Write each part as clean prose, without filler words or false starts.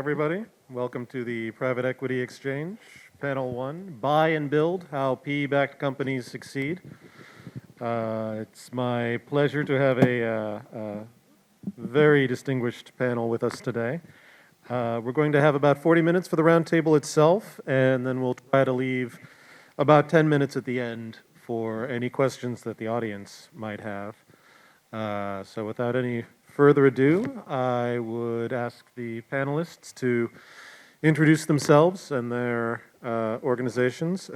everybody. Welcome to the Private Equity Exchange, Panel 1, Buy and Build, How PE-Backed Companies Succeed. It's my pleasure to have a very distinguished panel with us today. We're going to have about 40 minutes for the roundtable itself, and then we'll try to leave about 10 minutes at the end for any questions that the audience might have. So without any further ado, I would ask the panelists to introduce themselves and their organizations,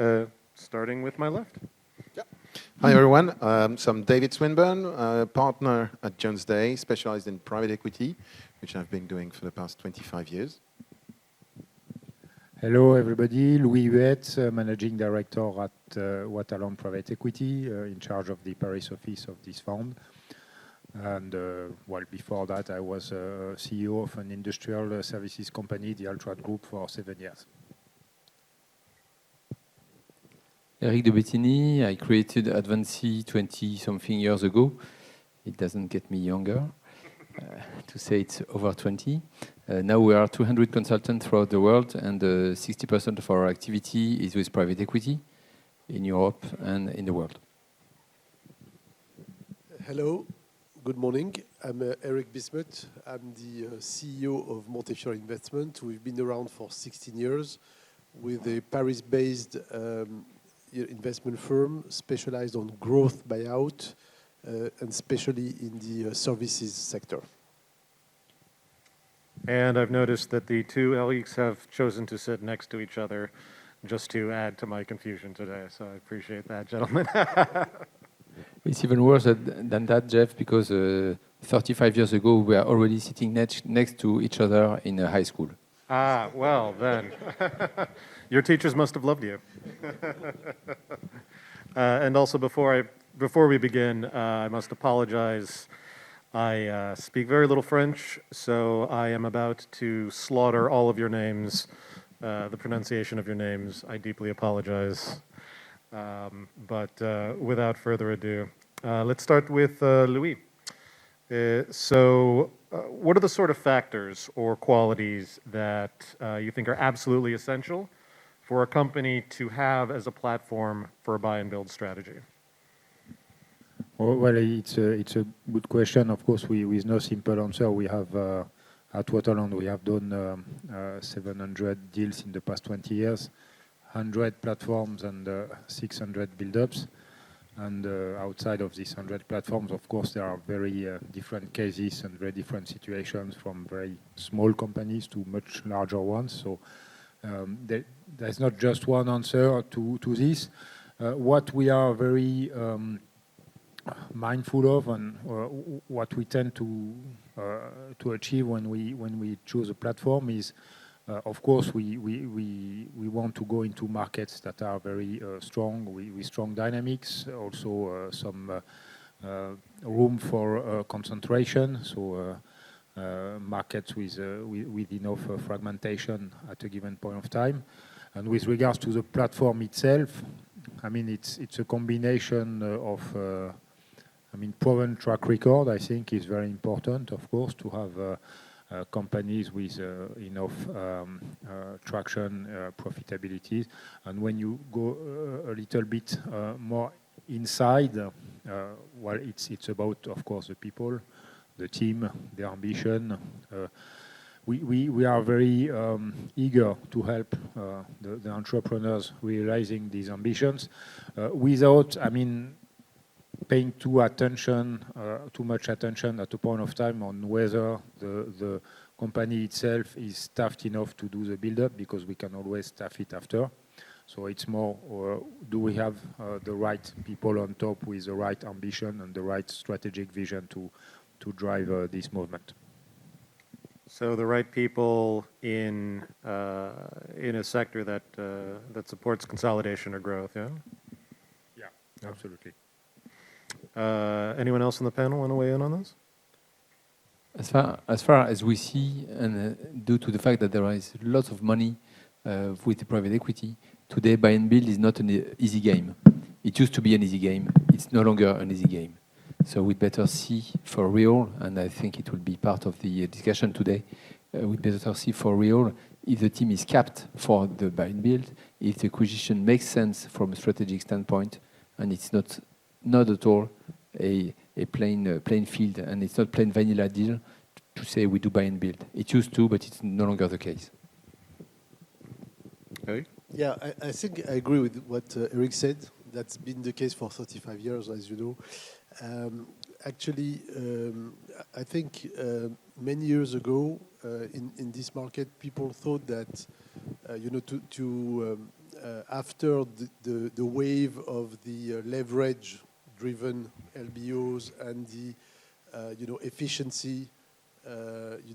starting with my left. Yeah. Hi, everyone. So I'm David Swinburne, partner at Jones Day, specialized in private equity, which I've been doing for the past 25 years. Hello, everybody. Louis Huet, Managing Director at Waterland Private Equity, in charge of the Paris office of this fund. And well, before that, I was CEO of an industrial services company, the Altrad Group, for 7 years. Eric de Bettini, I created Advancy 20-something years ago. It doesn't get me younger to say it's over 20. Now we are 200 consultants throughout the world, and 60% of our activity is with private equity in Europe and in the world. Hello. Good morning. I'm Eric Bismuth. I'm the CEO of Montefiore Investment. We've been around for 16 years with a Paris-based investment firm specialized on growth buyout and especially in the services sector. And I've noticed that the two Erics have chosen to sit next to each other just to add to my confusion today, so I appreciate that, gentlemen. It's even worse than that, Jeff, because 35 years ago, we were already sitting next to each other in high school. Ah, well, then. Your teachers must have loved you. And also, before we begin, I must apologize. I speak very little French, so I am about to slaughter all of your names, the pronunciation of your names. I deeply apologize. But without further ado, let's start with Louis. So what are the sort of factors or qualities that you think are absolutely essential for a company to have as a platform for a buy and build strategy? Well, it's a good question. Of course, with no simple answer. We have at Waterland, we have done 700 deals in the past 20 years. 100 platforms and 600 build-ups. And outside of these 100 platforms, of course, there are very different cases and very different situations, from very small companies to much larger ones. So there's not just one answer to this. What we are very mindful of, and what we tend to achieve when we choose a platform is, of course, we want to go into markets that are very strong, with strong dynamics, also some room for concentration, so markets with enough fragmentation at a given point of time. And with regards to the platform itself, I mean, it's a combination of, proven track record, I think, is very important, of course, to have companies with enough traction, profitability. And when you go a little bit more inside, well, it's about, of course, the people, the team, the ambition. We are very eager to help the entrepreneurs realizing these ambitions without, paying too much attention at a point of time on whether the company itself is staffed enough to do the build-up, because we can always staff it after. So it's more, do we have the right people on top with the right ambition and the right strategic vision to drive this movement? So the right people in a sector that supports consolidation or growth, yeah? Yeah, absolutely. Anyone else on the panel want to weigh in on this? As far as we see, and due to the fact that there is lots of money with the private equity, today buy and build is not an easy game. It used to be an easy game. It's no longer an easy game. So we'd better see for real, and I think it will be part of the discussion today, with Better for real, if the team is capped for the buy and build, if the acquisition makes sense from a strategic standpoint, and it's not at all a plain field, and it's not plain vanilla deal to say we do buy and build. It used to, but it's no longer the case. Eric? Yeah, I think I agree with what Eric said. That's been the case for 35 years, as you know. Actually, I think many years ago in this market, people thought that after the wave of the leverage-driven LBOs and the efficiency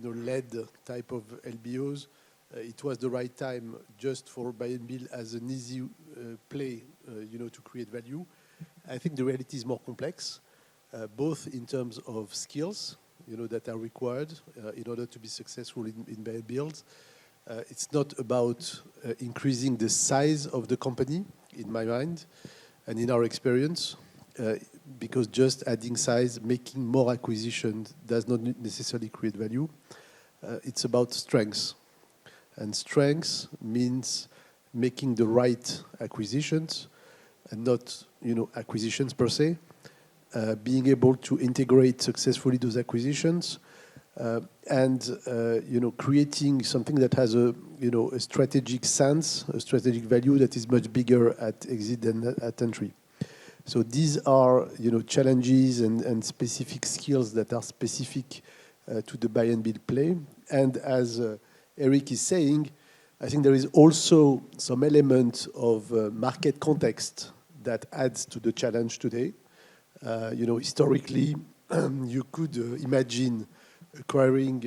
led type of LBOs, it was the right time just for buy and build as an easy play, to create value. I think the reality is more complex, both in terms of skills, that are required in order to be successful in buy and build. It's not about increasing the size of the company, in my mind, and in our experience, because just adding size, making more acquisitions does not necessarily create value. It's about strengths. And strengths means making the right acquisitions and not, acquisitions per se. Being able to integrate successfully those acquisitions and creating something that has a strategic sense, a strategic value that is much bigger at exit than at entry. So these are challenges and specific skills that are specific to the buy and build play. And as Eric is saying, I think there is also some element of market context that adds to the challenge today. Historically, you could imagine acquiring,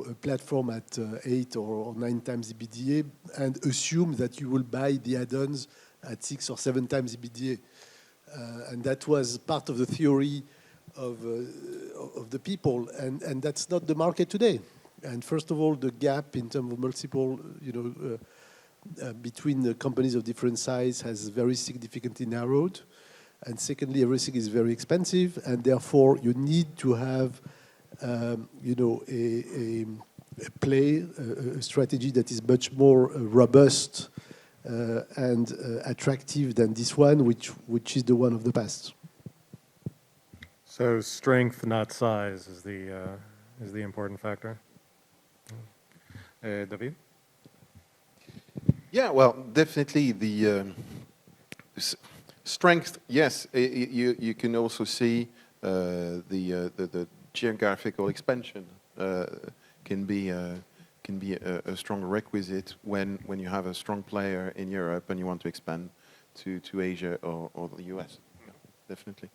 a platform at 8 or 9 times EBITDA and assume that you will buy the add-ons at 6 or 7 times EBITDA. And that was part of the theory of the people, and that's not the market today. And first of all, the gap in terms of multiple, between the companies of different size has very significantly narrowed. And secondly, everything is very expensive, and therefore you need to have, a play, a strategy that is much more robust and attractive than this one, which is the one of the past. So strength, not size, is the important factor. David? Yeah, well, definitely the strength. Yes, you can also see the geographical expansion can be a strong requisite when you have a strong player in Europe and you want to expand to Asia or the US. Yeah, definitely.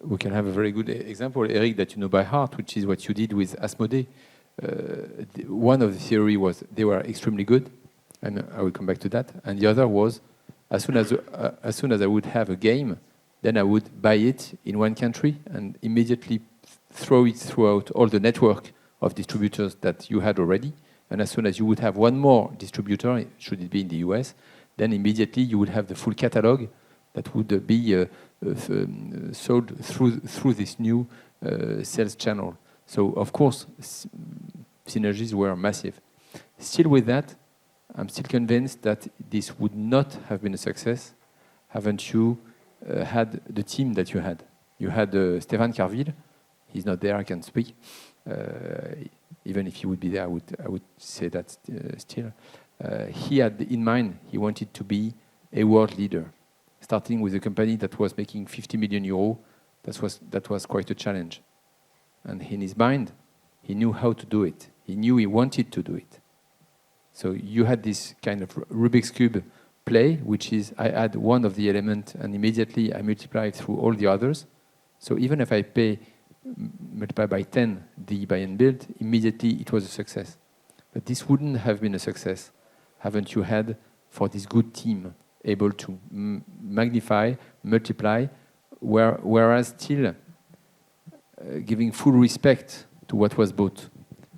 We can have a very good example, Eric, that you know by heart, which is what you did with Asmodee. One of the theory was they were extremely good, and I will come back to that. And the other was, as soon as I would have a game, then I would buy it in one country and immediately throw it throughout all the network of distributors that you had already. And as soon as you would have one more distributor, should it be in the US, then immediately you would have the full catalog that would be sold through this new sales channel. So, of course, synergies were massive. Still with that, I'm still convinced that this would not have been a success haven't you had the team that you had. You had Stéphane Carville. He's not there, I can speak. Even if he would be there, I would say that still. He had in mind, he wanted to be a world leader, starting with a company that was making 50 million euros. That was quite a challenge. And in his mind, he knew how to do it. He knew he wanted to do it. So you had this kind of Rubik's Cube play, which is I add one of the elements and immediately I multiply it through all the others. So even if I multiply by 10 the buy and build, immediately it was a success. But this wouldn't have been a success, haven't you had for this good team able to magnify, multiply, whereas still giving full respect to what was bought.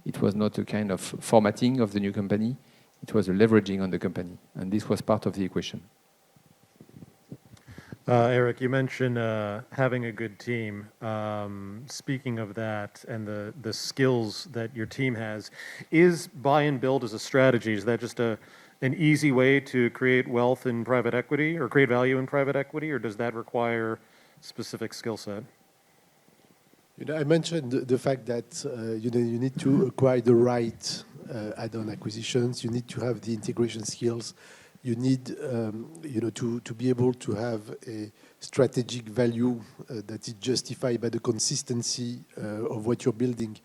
It was not a kind of formatting of the new company. It was a leveraging on the company. And this was part of the equation. Eric, you mentioned having a good team. Speaking of that and the skills that your team has, is buy and build as a strategy, is that just an easy way to create wealth in private equity or create value in private equity, or does that require specific skill set? You know, I mentioned the fact that you know, you need to acquire the right add-on acquisitions. You need to have the integration skills. You need you know, to be able to have a strategic value that is justified by the consistency of what you're building.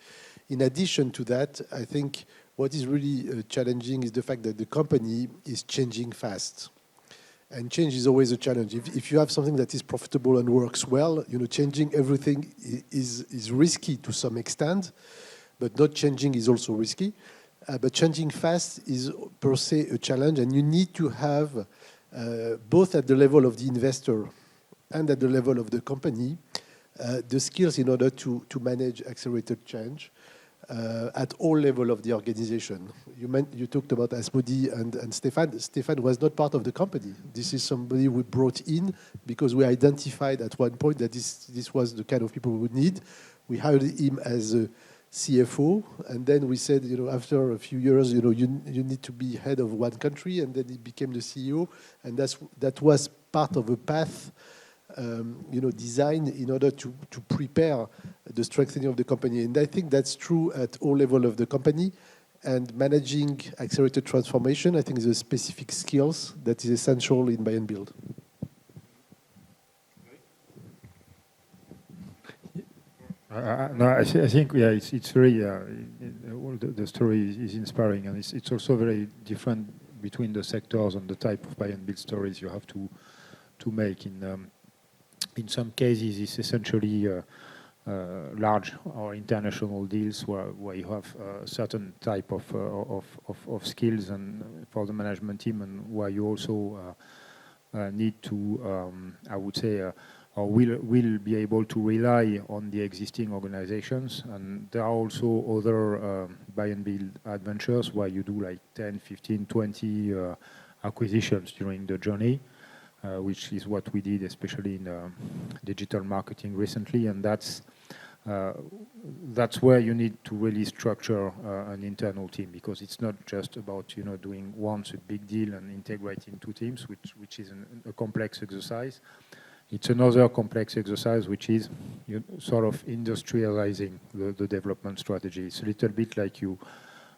In addition to that, I think what is really challenging is the fact that the company is changing fast. And change is always a challenge. If you have something that is profitable and works well, you know, changing everything is risky to some extent, but not changing is also risky. But changing fast is per se a challenge, and you need to have both at the level of the investor and at the level of the company the skills in order to manage accelerated change at all levels of the organization. You talked about Asmodee and Stefan. Stefan was not part of the company. This is somebody we brought in because we identified at one point that this was the kind of people we would need. We hired him as a CFO, and then we said, you know, after a few years, you know, you need to be head of one country, and then he became the CEO, and that was part of a path, you know, designed in order to prepare the strengthening of the company. And I think that's true at all levels of the company. And managing accelerated transformation, I think, is a specific skills that is essential in buy and build. No, I think yeah, it's very the story is inspiring, and it's also very different between the sectors and the type of buy and build stories you have to make. In some cases, it's essentially large or international deals where you have a certain type of skills and for the management team, and where you also need to, I would say, or will be able to rely on the existing organizations. And there are also other buy and build adventures where you do like 10, 15, 20 acquisitions during the journey, which is what we did, especially in digital marketing recently. And that's where you need to really structure an internal team, because it's not just about, you know, doing once a big deal and integrating two teams, which is a complex exercise. It's another complex exercise, which is sort of industrializing the development strategy. It's a little bit like you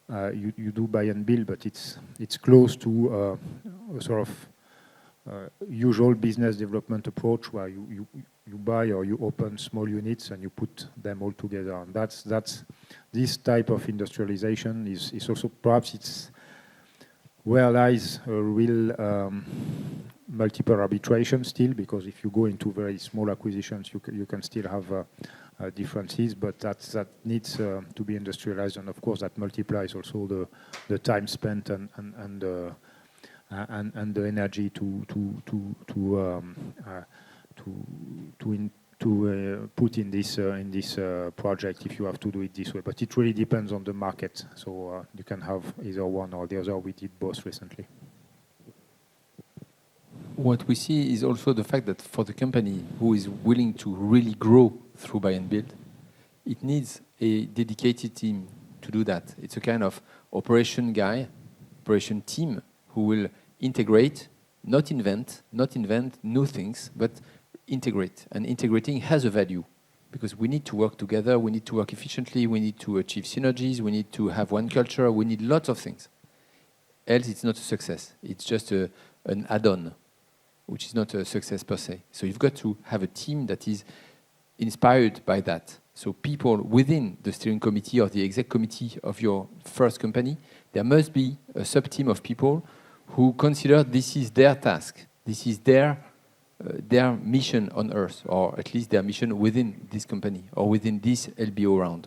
do buy and build, but it's close to a sort of usual business development approach where you buy or you open small units and you put them all together. And that's this type of industrialization is also perhaps it's where lies a real multiple arbitration still, because if you go into very small acquisitions, you can still have differences, but that needs to be industrialized, and of course that multiplies also the time spent and the energy to put in this project if you have to do it this way. But it really depends on the market. So you can have either one or the other. We did both recently. What we see is also the fact that for the company who is willing to really grow through buy and build, it needs a dedicated team to do that. It's a kind of operation team who will integrate, not invent new things, but integrate. And integrating has a value, because we need to work together, we need to work efficiently, we need to achieve synergies, we need to have one culture, we need lots of things. Else it's not a success. It's just an add-on, which is not a success per se. So you've got to have a team that is inspired by that. So people within the steering committee or the exec committee of your first company, there must be a sub-team of people who consider this is their task, this is their mission on Earth, or at least their mission within this company or within this LBO round,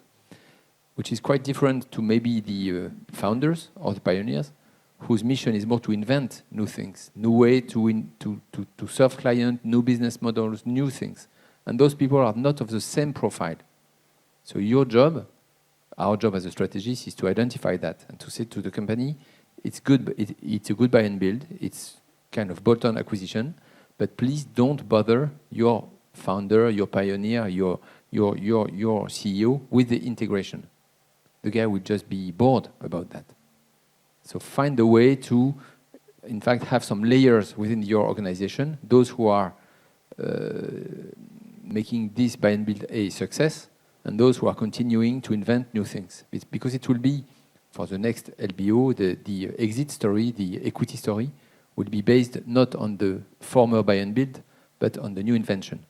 which is quite different to maybe the founders or the pioneers, whose mission is more to invent new things, new way to serve clients, new business models, new things. And those people are not of the same profile. So your job, our job as a strategist, is to identify that and to say to the company, it's good, it's a good buy and build, it's kind of bolt-on acquisition, but please don't bother your founder, your pioneer, your CEO with the integration. The guy will just be bored about that. So find a way to, in fact, have some layers within your organization. Those who are making this buy and build a success, and those who are continuing to invent new things. It's because it will be, for the next LBO, the exit story, the equity story, will be based not on the former buy and build, but on the new invention.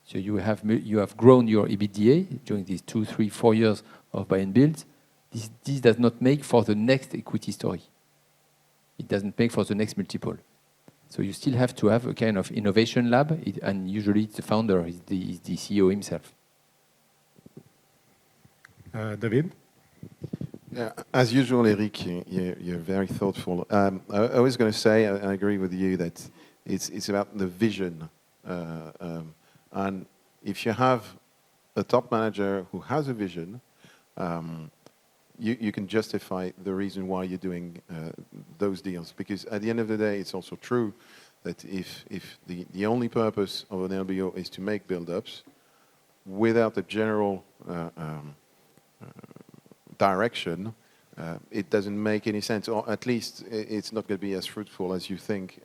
So you have grown your EBITDA during these 2, 3, 4 years of buy and build. This does not make for the next equity story. It doesn't make for the next multiple. So you still have to have a kind of innovation lab, and usually it's the founder, is the CEO himself. David? Yeah, as usual, Eric, you're very thoughtful. I was going to say, I agree with you that it's about the vision. And if you have a top manager who has a vision, you can justify the reason why you're doing those deals. Because at the end of the day, it's also true that if the only purpose of an LBO is to make build-ups without a general direction, it doesn't make any sense, or at least it's not going to be as fruitful as you think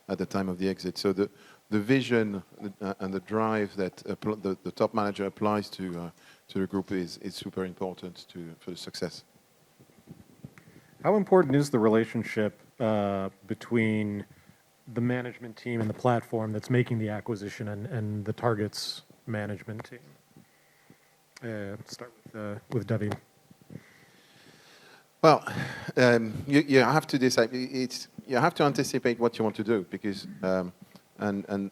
at the time of the exit. So the vision and the drive that the top manager applies to the group is super important for the success. How important is the relationship between the management team and the platform that's making the acquisition and the target's management team? Start with David. Well, you have to decide. You have to anticipate what you want to do, because and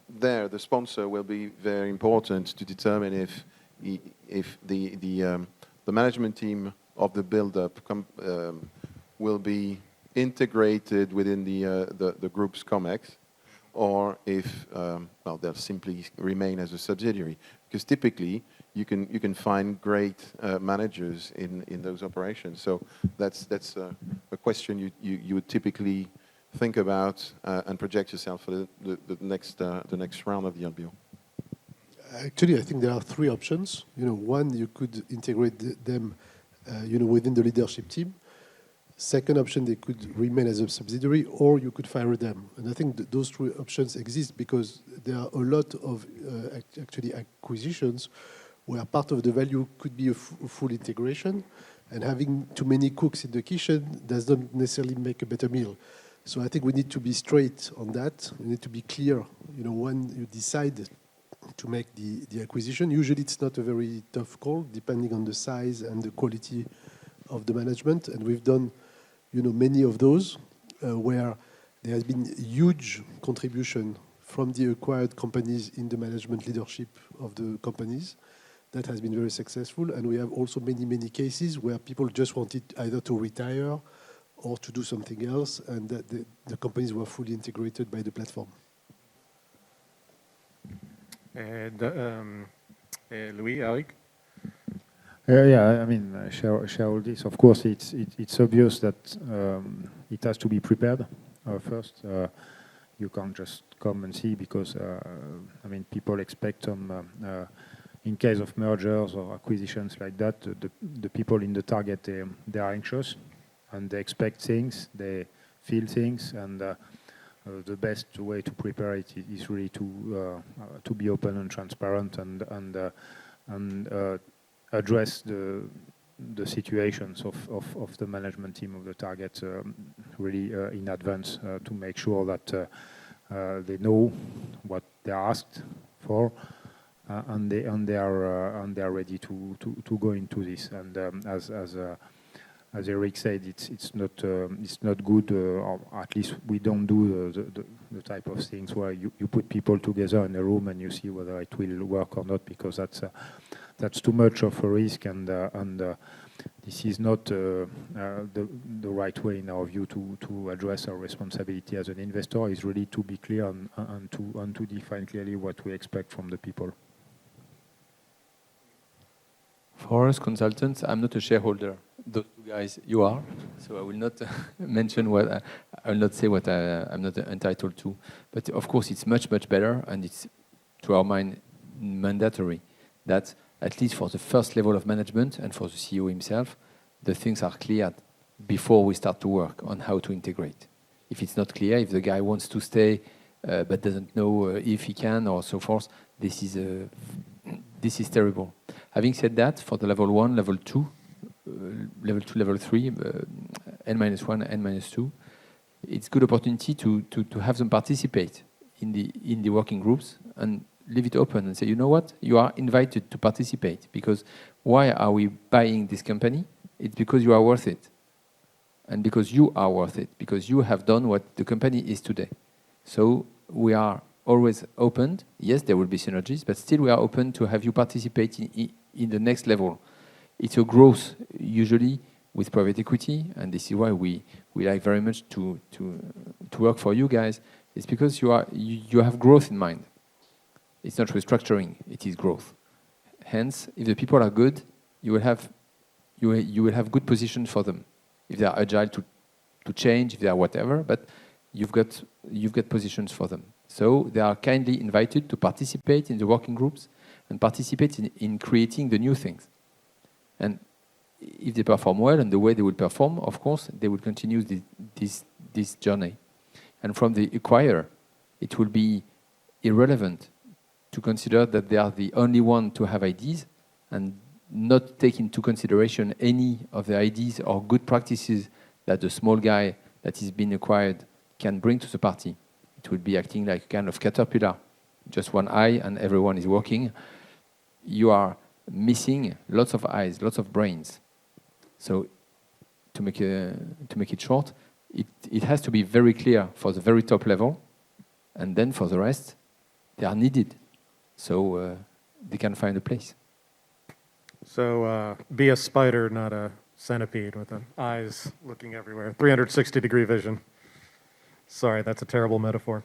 there the sponsor will be very important to determine if the management team of the build-up will be integrated within the group's COMEX, or if they'll simply remain as a subsidiary. Because typically you can find great managers in those operations. So that's a question you would typically think about and project yourself for the next round of the LBO. Actually, I think there are three options. One, you could integrate them, within the leadership team. Second option, they could remain as a subsidiary, or you could fire them. And I think those three options exist because there are a lot of actually acquisitions where part of the value could be a full integration, and having too many cooks in the kitchen does not necessarily make a better meal. So I think we need to be straight on that. We need to be clear, when you decide to make the acquisition. Usually it's not a very tough call, depending on the size and the quality of the management. And we've done, many of those where there has been huge contribution from the acquired companies in the management leadership of the companies. That has been very successful. And we have also many, many cases where people just wanted either to retire or to do something else, and that the companies were fully integrated by the platform. And Louis, Eric? Yeah, I mean, share all this. Of course, it's obvious that it has to be prepared first. You can't just come and see because, people expect some, in case of mergers or acquisitions like that, the people in the target, they are anxious and they expect things, they feel things, and the best way to prepare it is really to be open and transparent and address the situations of the management team of the target really in advance to make sure that they know what they are asked for and they are ready to go into this. And as Eric said, it's not good, or at least we don't do the type of things where you put people together in a room and you see whether it will work or not, because that's too much of a risk, and this is not the right way in our view to address our responsibility as an investor. Is really to be clear and to define clearly what we expect from the people. For us consultants, I'm not a shareholder. Those two guys, you are. So I will not mention I will not say what I'm not entitled to. But of course, it's much, much better, and it's, to our mind, mandatory that at least for the first level of management and for the CEO himself, the things are clear before we start to work on how to integrate. If it's not clear, if the guy wants to stay but doesn't know if he can or so forth, this is terrible. Having said that, for the level 1, level 2, level 3, N-1, N-2, it's good opportunity to have them participate in the working groups and leave it open and say, you know what, you are invited to participate, because why are we buying this company? It's because you are worth it. And because you are worth it, because you have done what the company is today. So we are always open. Yes, there will be synergies, but still we are open to have you participate in the next level. It's a growth, usually, with private equity, and this is why we like very much to work for you guys. It's because you have growth in mind. It's not restructuring, it is growth. Hence, if the people are good, you will have good positions for them. If they are agile to change, if they are whatever, but you've got positions for them. So they are kindly invited to participate in the working groups and participate in creating the new things. And if they perform well, and the way they will perform, of course, they will continue this journey. And from the acquirer, it will be irrelevant to consider that they are the only one to have ideas and not take into consideration any of the ideas or good practices that the small guy that is being acquired can bring to the party. It will be acting like a kind of caterpillar, just one eye and everyone is working. You are missing lots of eyes, lots of brains. So to make it short, it has to be very clear for the very top level, and then for the rest, they are needed. So they can find a place. So be a spider, not a centipede with the eyes looking everywhere. 360-degree vision. Sorry, that's a terrible metaphor.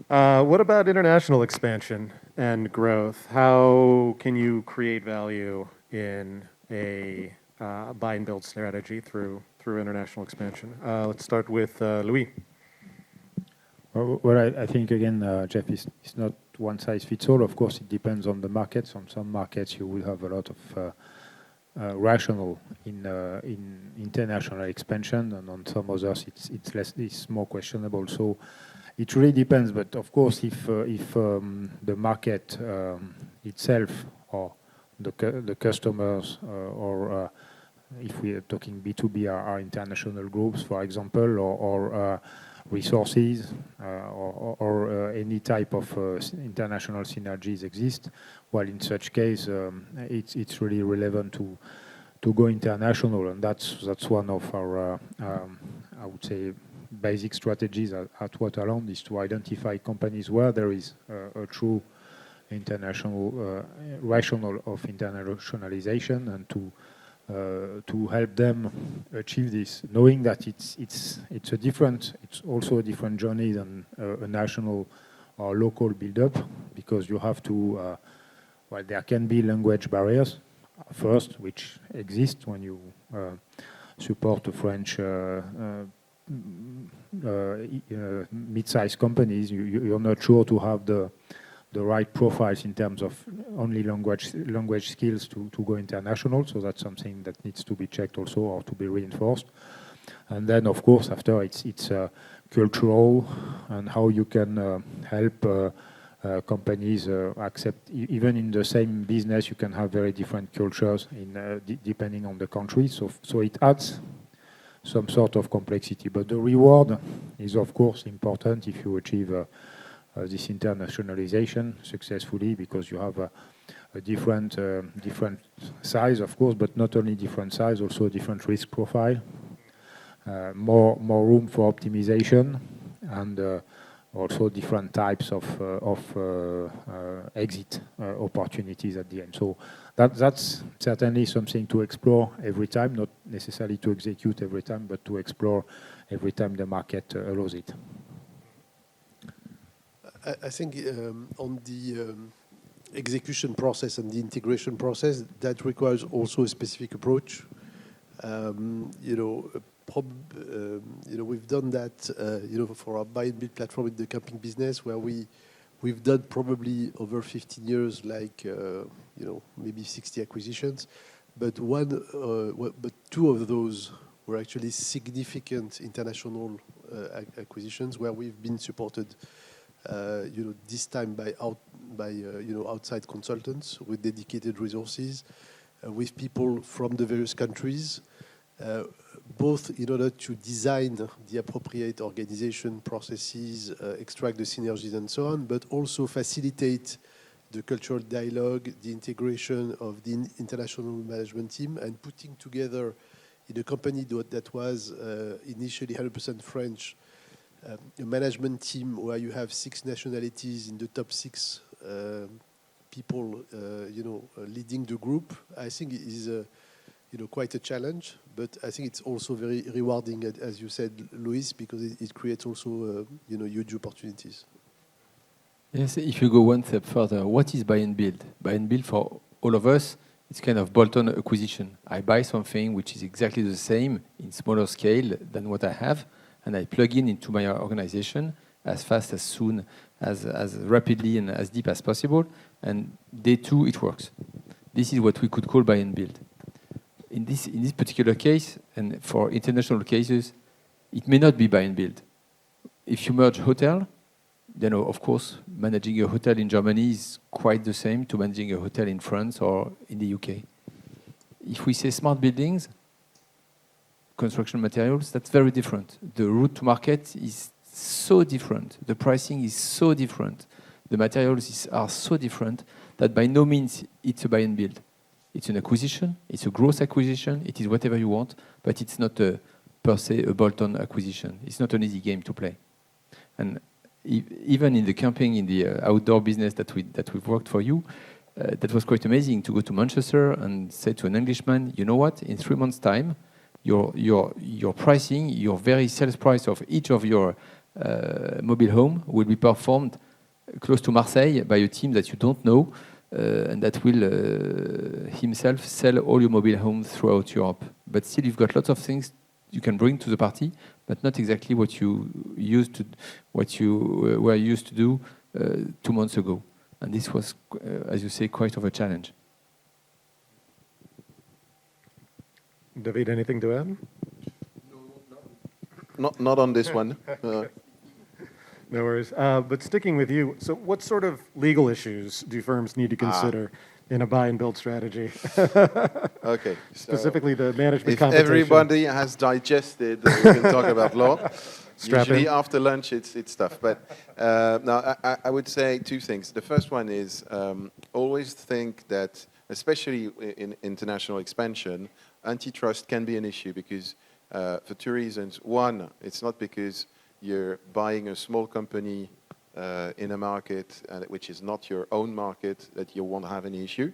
What about international expansion and growth? How can you create value in a buy and build strategy through international expansion? Let's start with Louis. Well, I think, again, Jeff, it's not one size fits all. Of course, it depends on the markets. On some markets, you will have a lot of rational in international expansion, and on some others, it's more questionable. So it really depends. But of course, if the market itself, or the customers, or if we are talking B2B, are international groups, for example, or resources, or any type of international synergies exist, well, in such case, it's really relevant to go international, and that's one of our, I would say, basic strategies at Waterland, is to identify companies where there is a true international rationale of internationalization, and to help them achieve this, knowing that it's also a different journey than a national or local build-up, because you have to, well, there can be language barriers first, which exist when you support a French mid-sized companies. You're not sure to have the right profiles in terms of only language skills to go international. So that's something that needs to be checked also, or to be reinforced. And then, of course, after it's cultural, and how you can help companies accept, even in the same business, you can have very different cultures depending on the country. So it adds some sort of complexity. But the reward is, of course, important if you achieve this internationalization successfully, because you have a different size, of course, but not only different size, also different risk profile, more room for optimization, and also different types of exit opportunities at the end. So that's certainly something to explore every time, not necessarily to execute every time, but to explore every time the market allows it. I think on the execution process and the integration process, that requires also a specific approach. We've done that, for our buy and build platform in the camping business, where we've done probably over 15 years, maybe 60 acquisitions, but two of those were actually significant international acquisitions where we've been supported, this time by outside consultants with dedicated resources, with people from the various countries, both in order to design the appropriate organization processes, extract the synergies and so on, but also facilitate the cultural dialogue, the integration of the international management team, and putting together in a company that was initially 100% French, a management team where you have 6 nationalities in the top 6 people, leading the group. I think it is quite a challenge, but I think it's also very rewarding, as you said, Luis, because it creates also huge opportunities. Yes, if you go one step further, what is buy and build? Buy and build for all of us, it's kind of bolt-on acquisition. I buy something which is exactly the same in smaller scale than what I have, and I plug into my organization as fast, as soon, as rapidly and as deep as possible, and day 2 it works. This is what we could call buy and build. In this particular case, and for international cases, it may not be buy and build. If you merge hotel, then of course managing a hotel in Germany is quite the same to managing a hotel in France or in the UK. If we say smart buildings, construction materials, that's very different. The route to market is so different. The pricing is so different. The materials are so different that by no means it's a buy and build. It's an acquisition, it's a growth acquisition, it is whatever you want, but it's not per se a bolt-on acquisition. It's not an easy game to play. And even in the camping, in the outdoor business that we've worked for you, that was quite amazing to go to Manchester and say to an Englishman, you know what, in 3 months' time, your pricing, your very sales price of each of your mobile home will be performed close to Marseille by a team that you don't know, and that will himself sell all your mobile homes throughout Europe. But still, you've got lots of things you can bring to the party, but not exactly what you were used to do 2 months ago. And this was, as you say, quite of a challenge. David, anything to add? Not on this one. No worries. But sticking with you, so what sort of legal issues do firms need to consider in a buy and build strategy? Okay. Specifically the management If compensation. everybody has digested, we can talk about law. Strap Usually in. after lunch, it's tough. But now I would say 2 things. The first one is always think that, especially in international expansion, antitrust can be an issue because for 2 reasons. One, it's not because you're buying a small company in a market which is not your own market that you won't have any issue.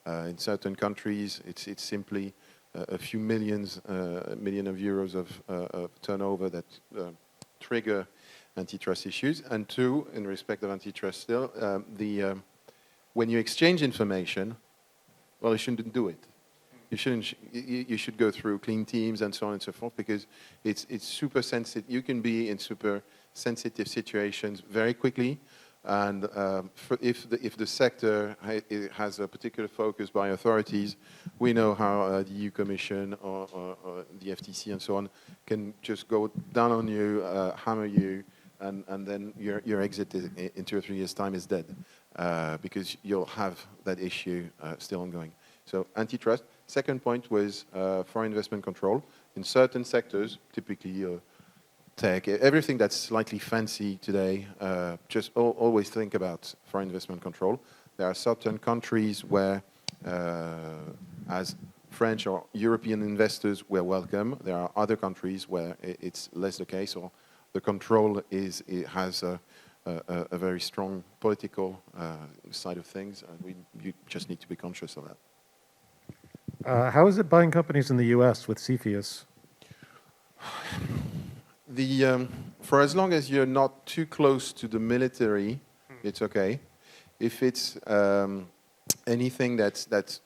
In certain countries, it's simply a few million of euros of turnover that trigger antitrust issues. And 2, in respect of antitrust still, when you exchange information, well, you shouldn't do it. You should go through clean teams and so on and so forth because it's super sensitive. You can be in super sensitive situations very quickly, and if the sector has a particular focus by authorities, we know how the EU Commission or the FTC and so on can just go down on you, hammer you, and then your exit in 2 or 3 years' time is dead because you'll have that issue still ongoing. So antitrust. Second point was foreign investment control. In certain sectors, typically tech, everything that's slightly fancy today, just always think about foreign investment control. There are certain countries where, as French or European investors, we're welcome. There are other countries where it's less the case, or the control has a very strong political side of things, and you just need to be conscious of that. How is it buying companies in the U.S. with CFIUS? For as long as you're not too close to the military, it's okay. If it's anything that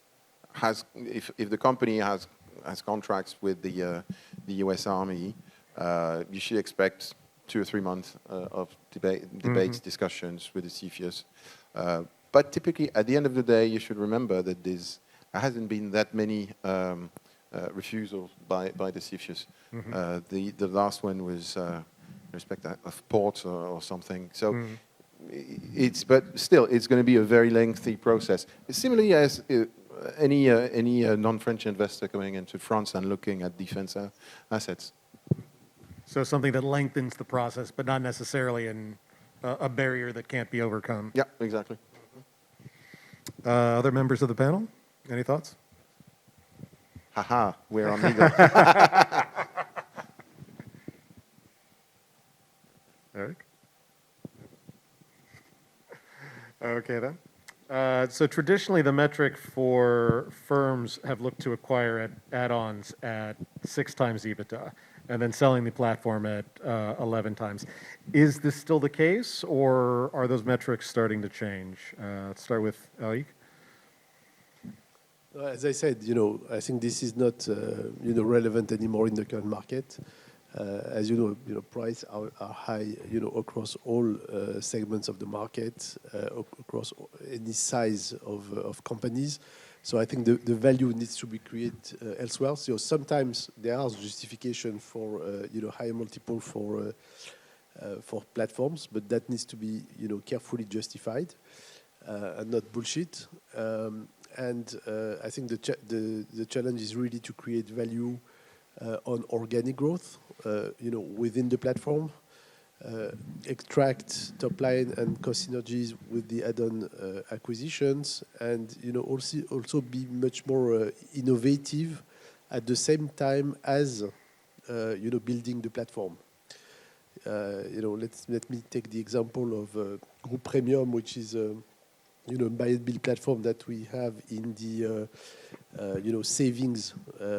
has, if the company has has contracts with the U.S. Army, you should expect 2 or 3 months of debates, discussions with the CFIUS. But typically, at the end of the day, you should remember that there hasn't been that many refusals by the CFIUS. The last one was in respect of ports or something. So but still, it's going to be a very lengthy process. Similarly, as any non-French investor coming into France and looking at defense assets. So something that lengthens the process, but not necessarily a barrier that can't be overcome. Yeah, exactly. Other members of the panel, any thoughts? Haha, we're on legal. Eric? Okay, then. So traditionally, the metric for firms have looked to acquire add-ons at 6 times EBITDA, and then selling the platform at 11 times. Is this still the case, or are those metrics starting to change? Let's start with Eric. As I said, I think this is not, relevant anymore in the current market. As you know, prices are high, across all segments of the market, across any size of companies. So I think the value needs to be created elsewhere. So sometimes there are justification for, higher multiple for platforms, but that needs to be, carefully justified and not bullshit. And I think the challenge is really to create value on organic growth, within the platform, extract top line and cost synergies with the add-on acquisitions, and also be much more innovative at the same time as building the platform. Let me take the example of Group Premium, which is buy and build platform that we have in the savings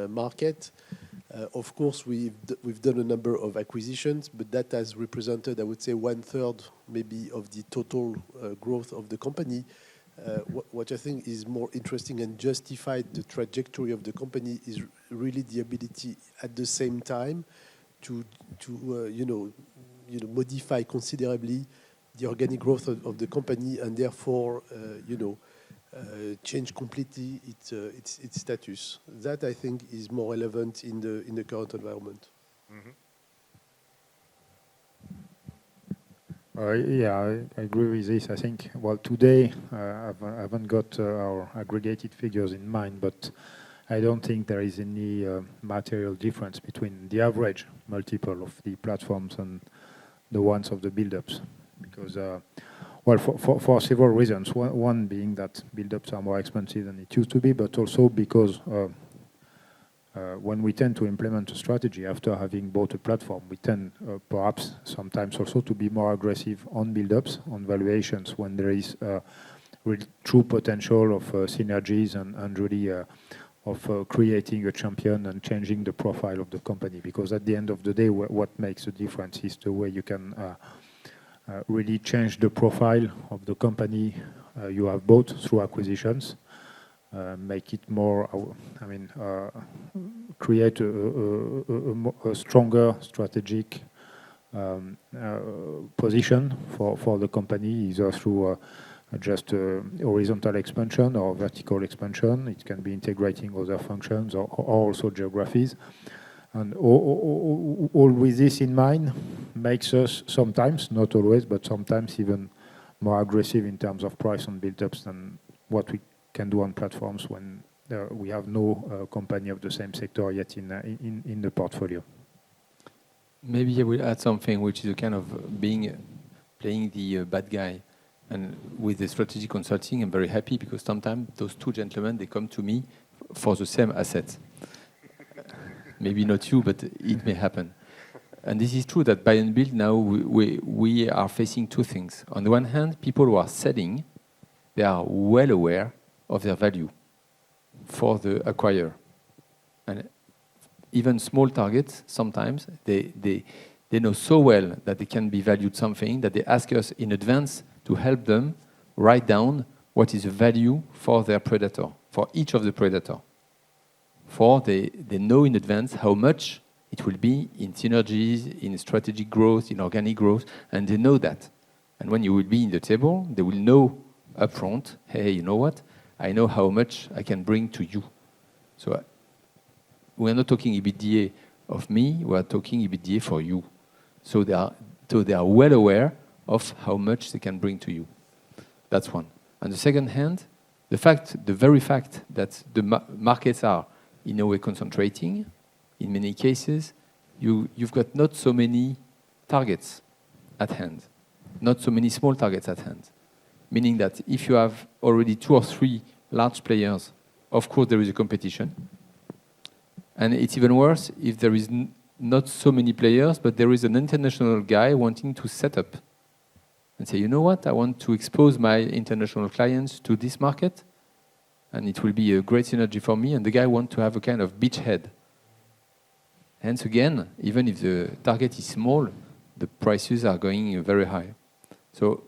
market. Of course, we've done a number of acquisitions, but that has represented, I would say, 1/3 maybe of the total growth of the company. What I think is more interesting and justified the trajectory of the company is really the ability at the same time to modify considerably the organic growth of the company, and therefore change completely its status. That, I think, is more relevant in the current environment. Yeah, I agree with this. I think, today I haven't got our aggregated figures in mind, but I don't think there is any material difference between the average multiple of the platforms and the ones of the build-ups. Because, for several reasons. One being that build-ups are more expensive than it used to be, but also because when we tend to implement a strategy after having bought a platform, we tend perhaps sometimes also to be more aggressive on build-ups, on valuations, when there is really true potential of synergies and really of creating a champion and changing the profile of the company. Because at the end of the day, what makes a difference is the way you can really change the profile of the company you have bought through acquisitions, make it more, create a stronger strategic position for the company, either through just horizontal expansion or vertical expansion. It can be integrating other functions or also geographies. And all with this in mind makes us sometimes, not always, but sometimes even more aggressive in terms of price on build-ups than what we can do on platforms when we have no company of the same sector yet in the portfolio. Maybe I will add something, which is a kind of playing the bad guy. And with the strategic consulting, I'm very happy because sometimes those two gentlemen, they come to me for the same assets. Maybe not you, but it may happen. And this is true that buy and build now, we are facing two things. On the one hand, people who are selling, they are well aware of their value for the acquirer. And even small targets, sometimes, they know so well that they can be valued something that they ask us in advance to help them write down what is the value for their predator, for each of the predator. For they know in advance how much it will be in synergies, in strategic growth, in organic growth, and they know that. And when you will be in the table, they will know upfront, hey, you know what? I know how much I can bring to you. So we're not talking EBITDA of me, we're talking EBITDA for you. So they are well aware of how much they can bring to you. That's one. On the second hand, the very fact that the markets are in a way concentrating, in many cases, you've got not so many targets at hand, not so many small targets at hand. Meaning that if you have already 2 or 3 large players, of course there is a competition. And it's even worse if there is not so many players, but there is an international guy wanting to set up and say, you know what, I want to expose my international clients to this market, and it will be a great synergy for me, and the guy wants to have a kind of beachhead. Hence again, even if the target is small, the prices are going very high. So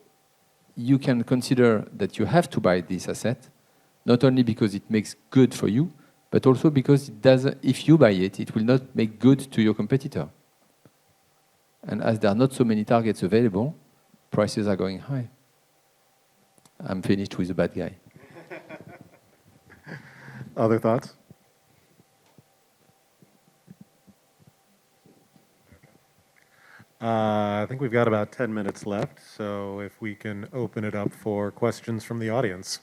you can consider that you have to buy this asset, not only because it makes good for you, but also because it doesn't, if you buy it, it will not make good to your competitor. And as there are not so many targets available, prices are going high. I'm finished with the bad guy. Other thoughts? I think we've got about 10 minutes left, so if we can open it up for questions from the audience.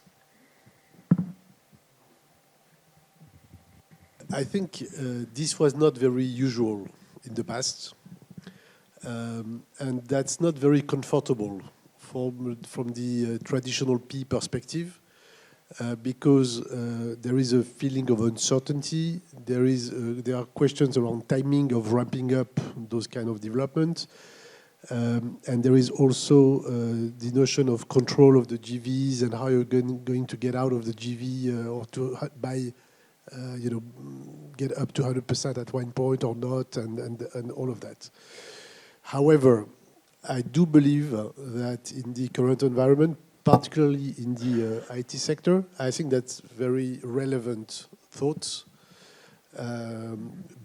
I think this was not very usual in the past, and that's not very comfortable from the traditional P perspective, because there is a feeling of uncertainty. There are questions around timing of ramping up those kind of development, and there is also the notion of control of the GVs and how you're going to get out of the GV or to buy. Get up to 100% at one point or not, and all of that. However, I do believe that in the current environment, particularly in the IT sector, I think that's very relevant thoughts,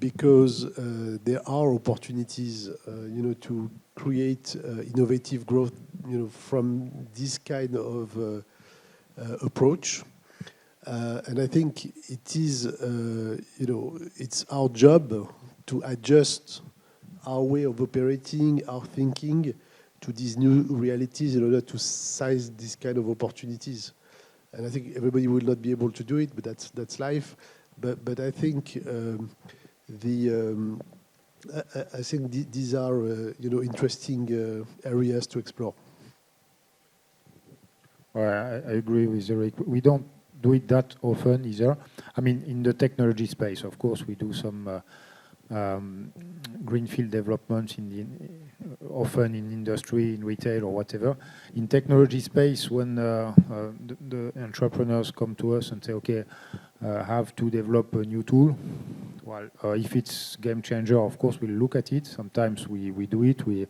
because there are opportunities, to create innovative growth, from this kind of approach. And I think it is, it's our job to adjust our way of operating, our thinking to these new realities in order to seize these kind of opportunities. And I think everybody will not be able to do it, but that's life. But I think I think these are interesting areas to explore. Well, I agree with Eric. We don't do it that often either. I mean, in the technology space, of course, we do some greenfield developments often in industry, in retail, or whatever. In technology space, when the entrepreneurs come to us and say, "Okay, have to develop a new tool," well, if it's game changer, of course, we'll look at it. Sometimes we do it. We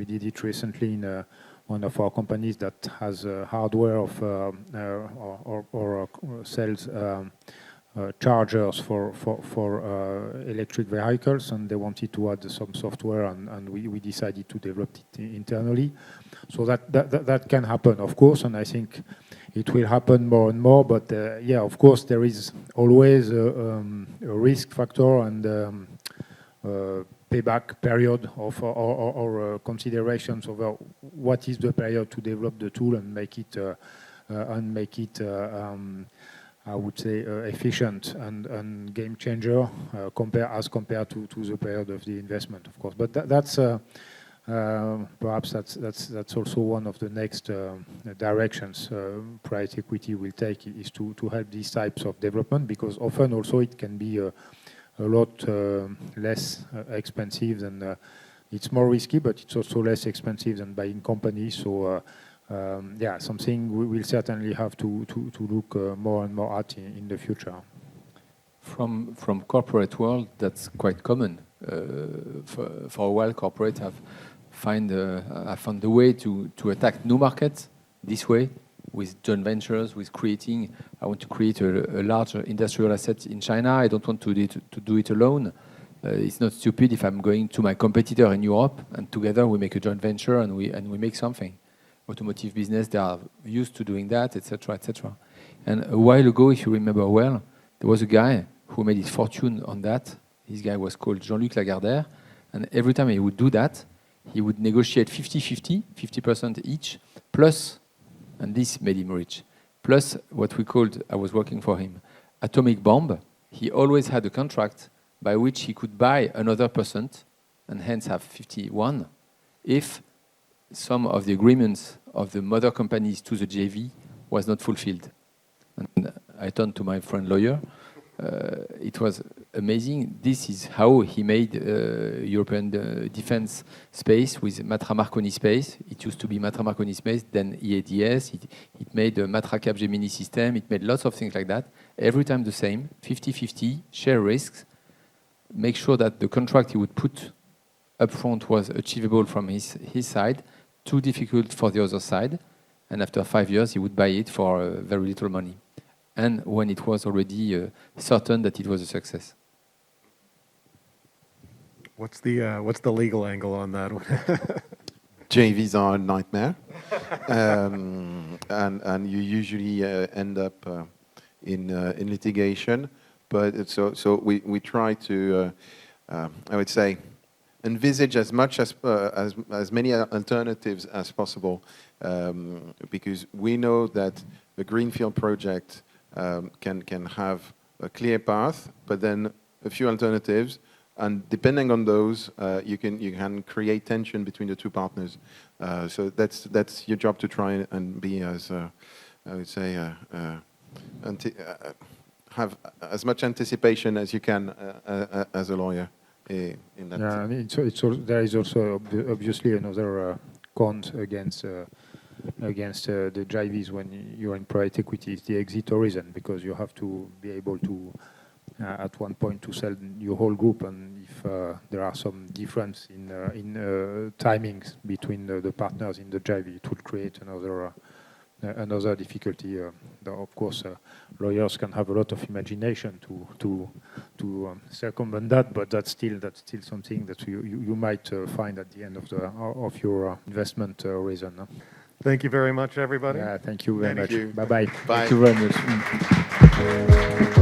did it recently in one of our companies that has hardware of or sells chargers for electric vehicles, and they wanted to add some software, and we decided to develop it internally. So that can happen, of course, and I think it will happen more and more. But yeah, of course, there is always a risk factor and payback period or considerations over what is the period to develop the tool and make it I would say efficient and game changer compared to the period of the investment, of course. But that's perhaps that's also one of the next directions private equity will take, is to help these types of development, because often also it can be a lot less expensive than it's more risky, but it's also less expensive than buying companies. So yeah, something we will certainly have to look more and more at in the future. From corporate world, that's quite common. For a while, corporate have found a way to attack new markets this way, with joint ventures, with creating. I want to create a large industrial asset in China. I don't want to do it alone. It's not stupid if I'm going to my competitor in Europe and together we make a joint venture and we make something. Automotive business, they are used to doing that, etc., etc. And a while ago, if you remember well, there was a guy who made his fortune on that. This guy was called Jean-Luc Lagardère, and every time he would do that, he would negotiate 50-50, 50% each, plus, and this made him rich, plus what we called, I was working for him, atomic bomb. He always had a contract by which he could buy another percent, and hence have 51, if some of the agreements of the mother companies to the JV was not fulfilled. And I turned to my friend lawyer. It was amazing. This is how he made European defense space with Matra Marconi space. It used to be Matra Marconi space, then EADS. It made a Matra Capgemini system. It made lots of things like that. Every time the same, 50-50, share risks, make sure that the contract he would put upfront was achievable from his side, too difficult for the other side, and after 5 years he would buy it for very little money. And when it was already certain that it was a success. What's the legal angle on that one? JVs are a nightmare, and you usually end up in litigation. But so we try to, I would say, envisage as much as many alternatives as possible, because we know that the greenfield project can have a clear path, but then a few alternatives, and depending on those, you can create tension between the two partners. So that's your job, to try and be as I would say have as much anticipation as you can as a lawyer in that. Yeah, I mean, there is also obviously another count against the JVs when you're in private equity, is the exit horizon, because you have to be able to at one point to sell your whole group, and if there are some difference in timings between the partners in the JV, it would create another difficulty. Of course, lawyers can have a lot of imagination to circumvent that, but that's still something that you might find at the end of your investment horizon. Thank you very much, everybody. Yeah, thank you very Thank much. you. Bye-bye. Bye. Thank you very much.